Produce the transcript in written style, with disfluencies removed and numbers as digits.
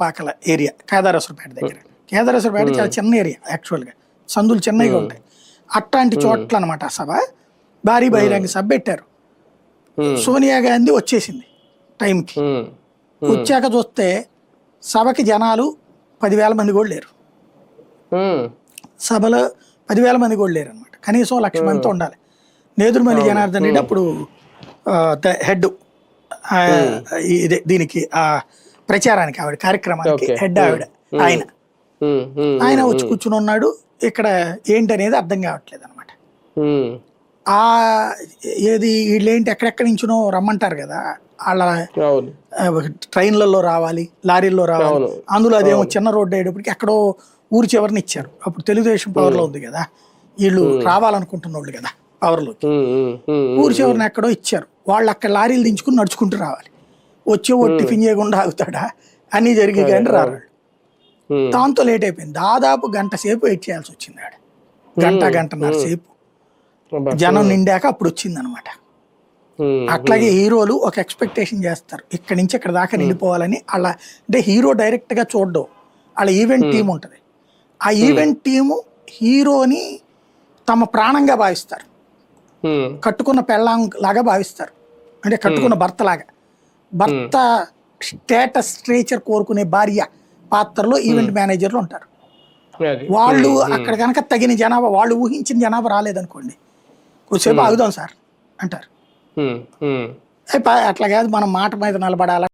Pakala area Kedareswarapeta దగ్గర. కేదారేశ్వరపేట చాలా చిన్న ఏరియా యాక్చువల్గా, సందులు చిన్నగా ఉంటాయి. అట్లాంటి చోట్ల అనమాట సభ. భారీ బహిరంగ సభ పెట్టారు. సోనియా గాంధీ వచ్చేసింది టైంకి. వచ్చాక చూస్తే సభకి జనాలు 10,000 మంది కూడా లేరు. సభలో 10,000 మంది కూడా లేరు అనమాట. కనీసం 1,00,000 మందితో ఉండాలి. నేదురుమల్లి జనార్దన్ రెడ్డి అప్పుడు హెడ్, ఇదే దీనికి ప్రచారానికి ఆవిడ కార్యక్రమానికి హెడ్ ఆవిడ. ఆయన వచ్చి కూర్చుని ఉన్నాడు. ఇక్కడ ఏంటనేది అర్థం కావట్లేదు అనమాట. ఏది వీళ్ళేంటి ఎక్కడెక్కడి నుంచినో రమ్మంటారు కదా, వాళ్ళ ట్రైన్లలో రావాలి, లారీల్లో రావాలి. అందులో అదేమో చిన్న రోడ్డు అయ్యేటప్పటికి ఎక్కడో ఊరి చివరిని ఇచ్చారు. అప్పుడు తెలుగుదేశం పవర్లో ఉంది కదా, వీళ్ళు రావాలనుకుంటున్న వాళ్ళు కదా పవర్లోకి. ఊరి చివరిని ఎక్కడో ఇచ్చారు. వాళ్ళు అక్కడ లారీలు దించుకుని నడుచుకుంటూ రావాలి. వచ్చే ఓ టిఫిన్ చేయకుండా ఆగుతాడా, అన్నీ జరిగి కానీ రాడు. దాంతో లేట్ అయిపోయింది. దాదాపు గంట సేపు వెయిట్ చేయాల్సి వచ్చింది ఆడ. గంటన్నర సేపు జనం నిండాక అప్పుడు వచ్చింది అనమాట. అట్లాగే హీరోలు ఒక ఎక్స్పెక్టేషన్ చేస్తారు, ఇక్కడి నుంచి ఇక్కడ దాకా నిండిపోవాలని. అలా అంటే హీరో డైరెక్ట్ గా చూడడం, వాళ్ళ ఈవెంట్ టీం ఉంటుంది. ఆ ఈవెంట్ టీము హీరోని తమ ప్రాణంగా భావిస్తారు, కట్టుకున్న పెళ్ళాం లాగా భావిస్తారు. అంటే కట్టుకున్న భర్త లాగా. భర్త స్టేటస్ స్ట్రేచర్ కోరుకునే భార్య పాత్రలో ఈవెంట్ మేనేజర్లు ఉంటారు. వాళ్ళు అక్కడ కనుక తగిన జనాభా, వాళ్ళు ఊహించిన జనాభా రాలేదనుకోండి, కొద్దిసేపు ఆగుదాం సార్ అంటారు. అట్లా కాదు, మనం మాట మీద నిలబడాలి.